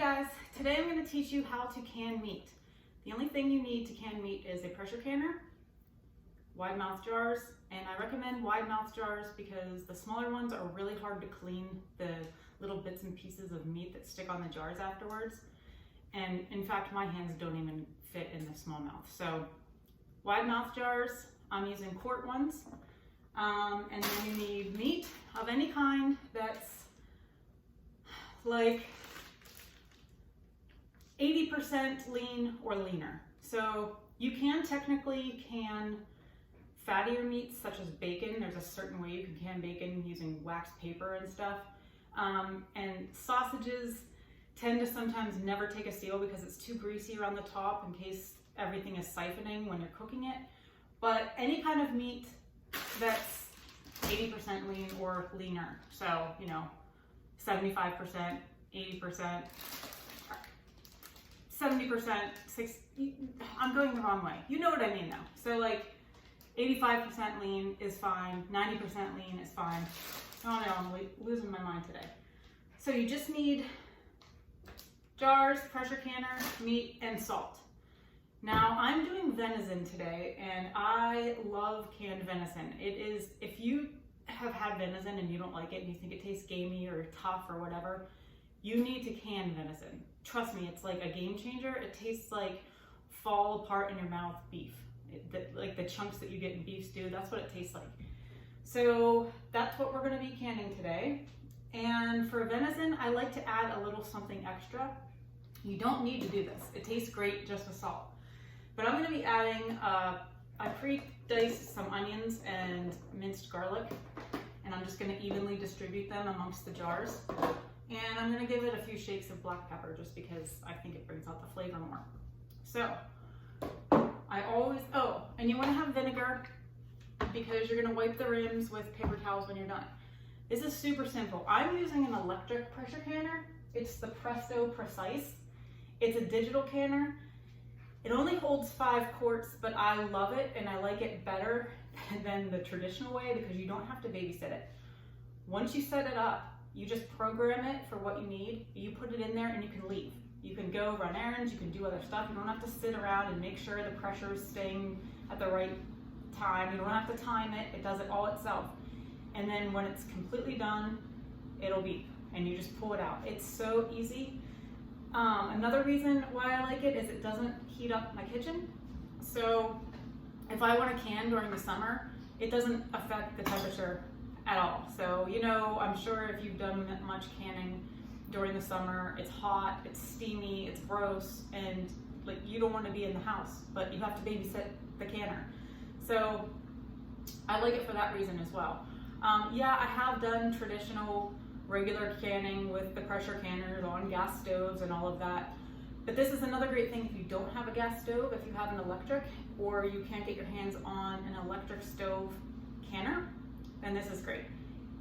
guys, today I'm going to teach you how to can meat. The only thing you need to can meat is a pressure canner, wide mouth jars, and I recommend wide mouth jars because the smaller ones are really hard to clean the little bits and pieces of meat that stick on the jars afterwards. And in fact, my hands don't even fit in the small mouth. So wide mouth jars, I'm using quart ones. And then you need meat of any kind that's like 80% lean or leaner. So you can technically can fattier meats such as bacon. There's a certain way you can can bacon using wax paper and stuff. And sausages tend to sometimes never take a seal because it's too greasy around the top in case everything is siphoning when you're cooking it. But any kind of meat that's 80% lean or leaner, so 75%, 80%, 70%, 60, I'm going the wrong way. You know what I mean though. So like 85% lean is fine, 90% lean is fine. Oh no, I'm losing my mind today. So you just need jars, pressure canner, meat, and salt. Now I'm doing venison today and I love canned venison. It is, if you have had venison and you don't like it and you think it tastes gamey or tough or whatever, you need to can venison. Trust me, it's like a game changer. It tastes like fall apart in your mouth beef. Like the chunks that you get in beef stew, that's what it tastes like. So that's what we're gonna be canning today. And for venison, I like to add a little something extra. You don't need to do this. It tastes great just with salt. But I'm gonna be adding, I pre-diced some onions and minced garlic, and I'm just gonna evenly distribute them amongst the jars. And I'm gonna give it a few shakes of black pepper just because I think it brings out the flavor more. So, and you wanna have vinegar because you're gonna wipe the rims with paper towels when you're done. This is super simple. I'm using an electric pressure canner. It's the Presto Precise. It's a digital canner. It only holds 5 quarts, but I love it and I like it better than the traditional way because you don't have to babysit it. Once you set it up, you just program it for what you need. You put it in there and you can leave. You can go run errands, you can do other stuff. You don't have to sit around and make sure the pressure is staying at the right time. You don't have to time it. It does it all itself. And then when it's completely done, it'll beep and you just pull it out. It's so easy. Another reason why I like it is it doesn't heat up my kitchen. So if I want to can during the summer, it doesn't affect the temperature at all. So, I'm sure if you've done much canning during the summer, it's hot, it's steamy, it's gross, and like you don't want to be in the house, but you have to babysit the canner. So I like it for that reason as well. Yeah, I have done traditional regular canning with the pressure canners on gas stoves and all of that. But this is another great thing if you don't have a gas stove, if you have an electric, or you can't get your hands on an electric stove canner, then this is great.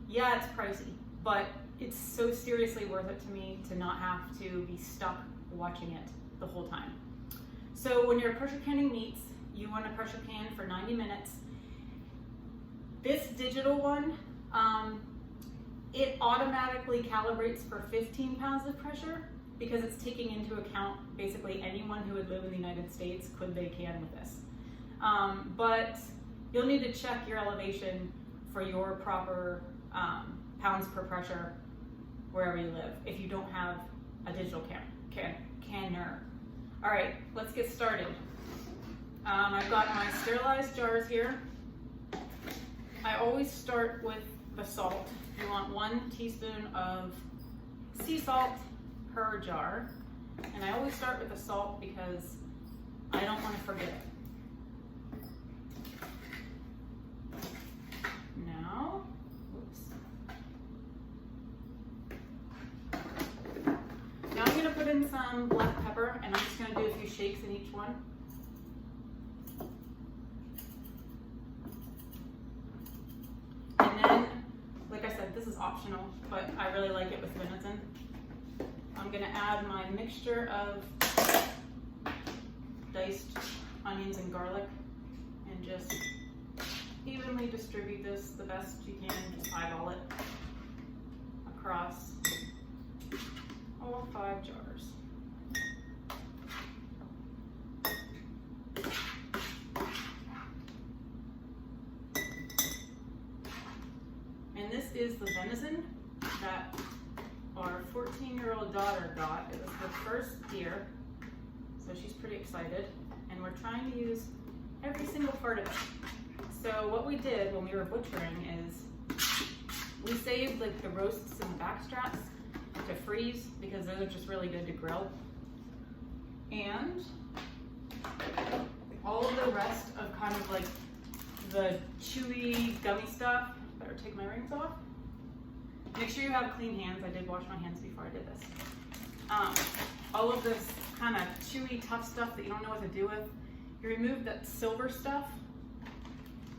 Yeah, it's pricey, but it's so seriously worth it to me to not have to be stuck watching it the whole time. So when you're pressure canning meats, you want to pressure can for 90 minutes. This digital one, it automatically calibrates for 15 pounds of pressure because it's taking into account basically anyone who would live in the United States, could they can with this. But you'll need to check your elevation for your proper pounds per pressure wherever you live if you don't have a digital canner. All right, let's get started. I've got my sterilized jars here. I always start with the salt. You want 1 teaspoon of sea salt per jar. And I always start with the salt because I don't want to forget it. Now, Now I'm going to put in some black pepper and I'm just going to do a few shakes in each one. And then, like I said, this is optional, but I really like it with venison. I'm gonna add my mixture of diced onions and garlic and just evenly distribute this the best you can. Just eyeball it across all 5 jars. this is the venison that our 14-year-old daughter got. It was her first deer, so she's pretty excited. And we're trying to use every single part of it. So what we did when we were butchering is we saved like the roasts and the back straps to freeze because those are just really good to grill. And all of the rest of kind of like the chewy, gummy stuff. Better take my rings off. Make sure you have clean hands. I did wash my hands before I did this. All of this kind of chewy, tough stuff that you don't know what to do with. You remove that silver stuff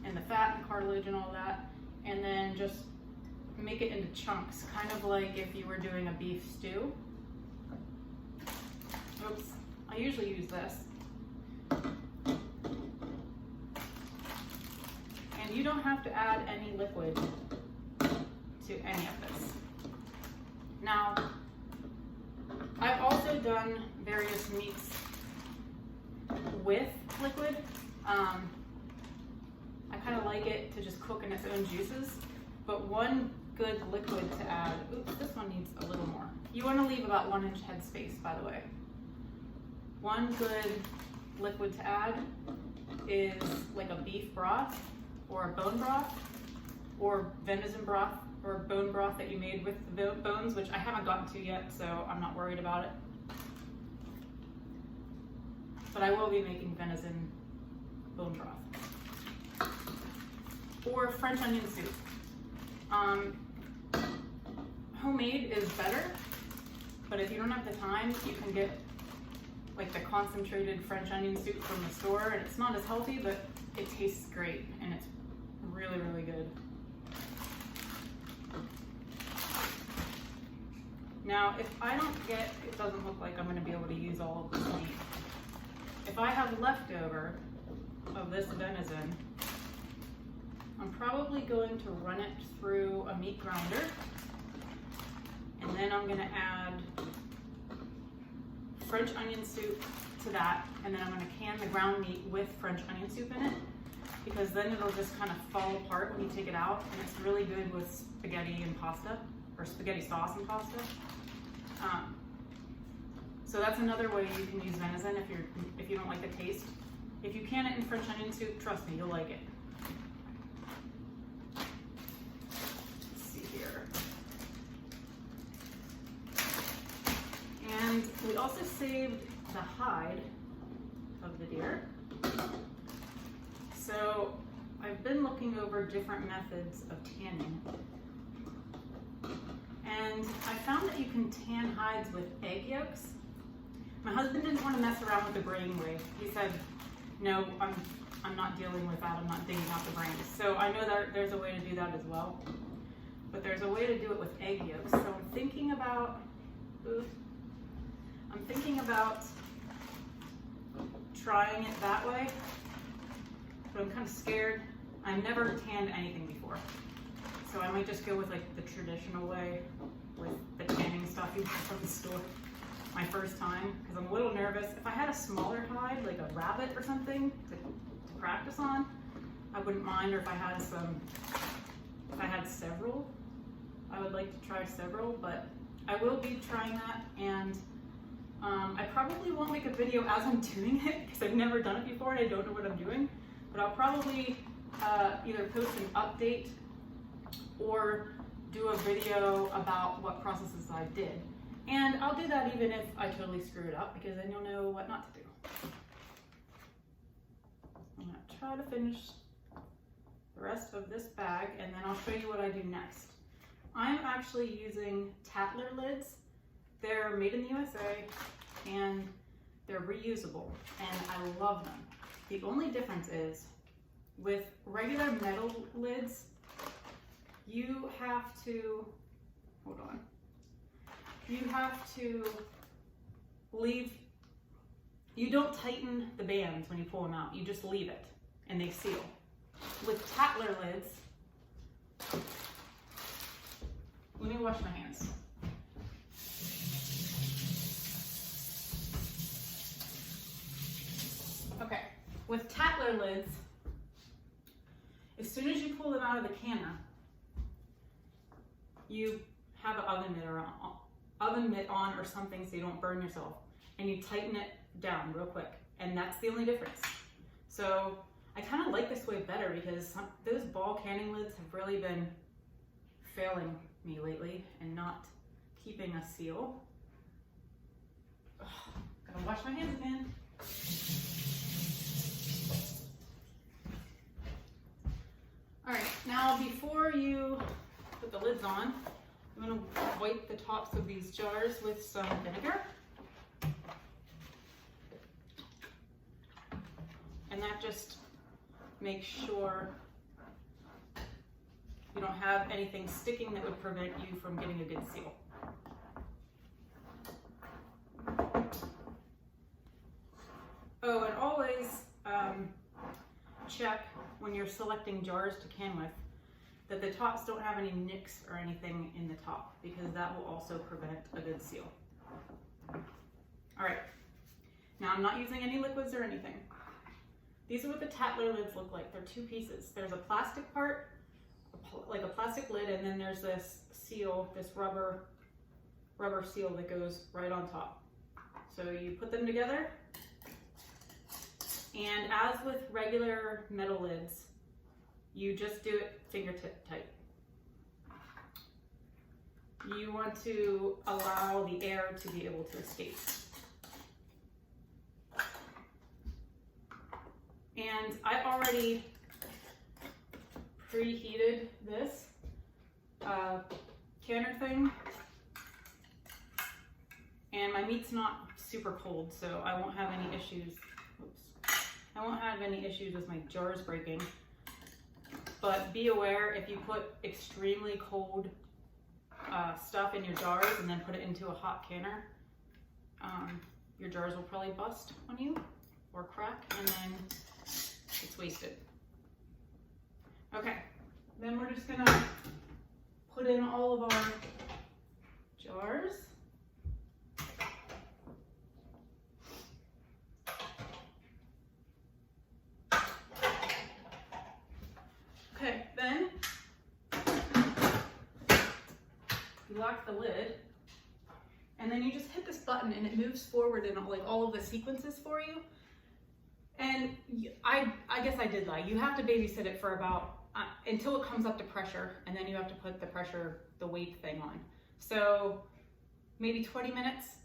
and the fat and cartilage and all that, and then just make it into chunks, kind of like if you were doing a beef stew. Oops, I usually use this. And you don't have to add any liquid to any of this. Now, I've also done various meats with liquid. I kind of like it to just cook in its own juices, but one good liquid to add, oops, this one needs a little more. You want to leave about 1 inch head space, by the way. One good liquid to add is like a beef broth or a bone broth or venison broth or bone broth that you made with the bones, which I haven't gotten to yet, so I'm not worried about it. But I will be making venison bone broth. Or French onion soup. Homemade is better, but if you don't have the time, you can get like the concentrated French onion soup from the store, and it's not as healthy, but it tastes great, and it's really, really good. Now, if I don't get, it doesn't look like I'm going to be able to use all of this meat. If I have leftover of this venison, I'm probably going to run it through a meat grinder, and then I'm going to add French onion soup to that, and then I'm going to can the ground meat with French onion soup in it, because then it'll just kind of fall apart when you take it out, and it's really good with spaghetti and pasta, or spaghetti sauce and pasta. So that's another way you can use venison if you don't like the taste. If you can it in French onion soup, trust me, you'll like it. Let's see here. And we also saved the hide of the deer. So I've been looking over different methods of tanning. And I found that you can tan hides with egg yolks. My husband didn't want to mess around with the brain wave. He said, no, I'm not dealing with that. I'm not digging out the brains. So I know that there's a way to do that as well. But there's a way to do it with egg yolks. So I'm thinking about trying it that way. But I'm kind of scared. I've never tanned anything before. So I might just go with like the traditional way with the tanning stuff you buy from the store my first time, because I'm a little nervous. If I had a smaller hide, like a rabbit or something to practice on, I wouldn't mind, or if I had several, I would like to try several, but I will be trying that, and I probably won't make a video as I'm doing it, because I've never done it before and I don't know what I'm doing, but I'll probably either post an update or do a video about what processes I did. And I'll do that even if I totally screw it up, because then you'll know what not to do. I'm gonna try to finish the rest of this bag, and then I'll show you what I do next. I'm actually using Tatler lids. They're made in the USA, and they're reusable, and I love them. The only difference is, with regular metal lids, you have to, hold on. You have to leave, you don't tighten the bands when you pull them out, you just leave it and they seal. With Tatler lids, let me wash my hands. Okay, with Tatler lids, as soon as you pull them out of the canner, you have an oven mitt on or something so you don't burn yourself, and you tighten it down real quick, and that's the only difference. So I kind of like this way better because those ball canning lids have really been failing me lately and not keeping a seal. Ugh, gotta wash my hands again. All right, now before you put the lids on, I'm gonna wipe the tops of these jars with some vinegar. And that just makes sure you don't have anything sticking that would prevent you from getting a good seal. Oh, and always check when you're selecting jars to can with that the tops don't have any nicks or anything in the top, because that will also prevent a good seal. All right, now I'm not using any liquids or anything. These are what the Tatler lids look like. They're two pieces. There's a plastic part, like a plastic lid, and then there's this seal, this rubber seal that goes right on top. So you put them together, and as with regular metal lids, you just do it fingertip tight. You want to allow the air to be able to escape. And I already preheated this canner thing, and my meat's not super cold, so I won't have any issues. Oops. I won't have any issues with my jars breaking. But be aware, if you put extremely cold stuff in your jars and then put it into a hot canner, your jars will probably bust on you or crack, and then it's wasted. Okay, then we're just gonna put in all of our jars. Okay, then you lock the lid, and then you just hit this button and it moves forward in like all of the sequences for you. And I guess I did lie. You have to babysit it for about, until it comes up to pressure, and then you have to put the weight thing on. So maybe 20 minutes,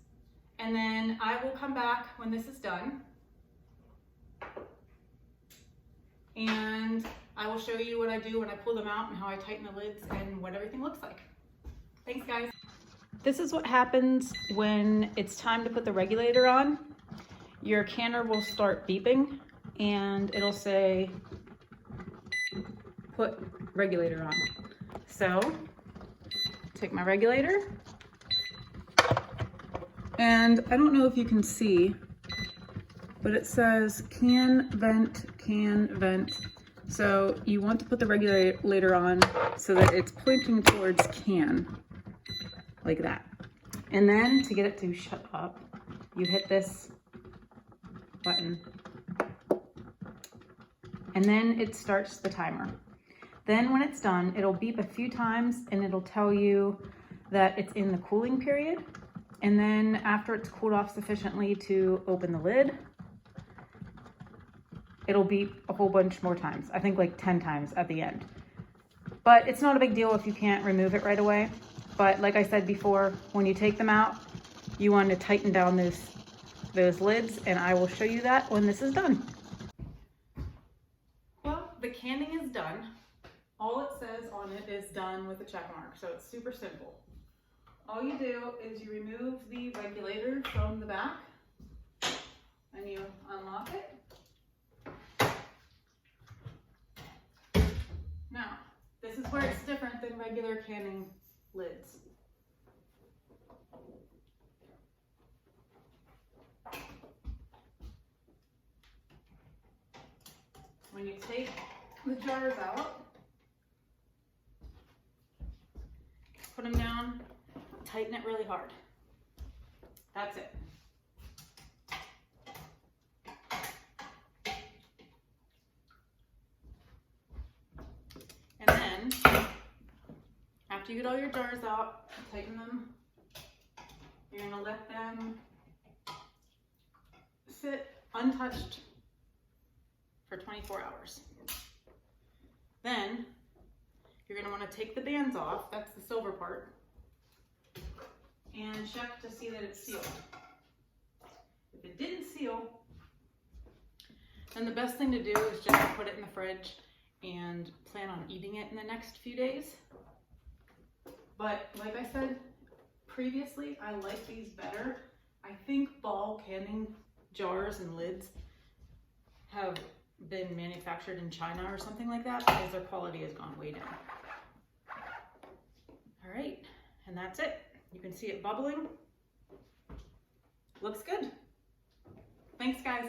and then I will come back when this is done. And I will show you what I do when I pull them out and how I tighten the lids and what everything looks like. Thanks, guys. This is what happens when it's time to put the regulator on. Your canner will start beeping and it'll say, put regulator on. So, take my regulator, and I don't know if you can see, but it says can vent. So you want to put the regulator on so that it's pointing towards can, like that. And then to get it to shut up, you hit this button, and then it starts the timer. Then when it's done, it'll beep a few times and it'll tell you that it's in the cooling period. And then after it's cooled off sufficiently to open the lid, it'll beep a whole bunch more times. I think like 10 times at the end. But it's not a big deal if you can't remove it right away. But like I said before, when you take them out, you want to tighten down those lids, and I will show you that when this is done. Well, the canning is done. All it says on it is done with a check mark, so it's super simple. All you do is you remove the regulator from the back, and you unlock it. Now, this is where it's different than regular canning lids. When you take the jars out, put them down, tighten it really hard. That's it. And then, after after you get all your jars out, tighten them. You're gonna let them sit untouched for 24 hours. Then you're gonna wanna take the bands off, that's the silver part, and check to see that it's sealed. If it didn't seal, then the best thing to do is just put it in the fridge and plan on eating it in the next few days. But like I said previously, I like these better. I think ball canning jars and lids have been manufactured in China or something like that because their quality has gone way down. All right, and that's it. You can see it bubbling. Looks good. Thanks, guys.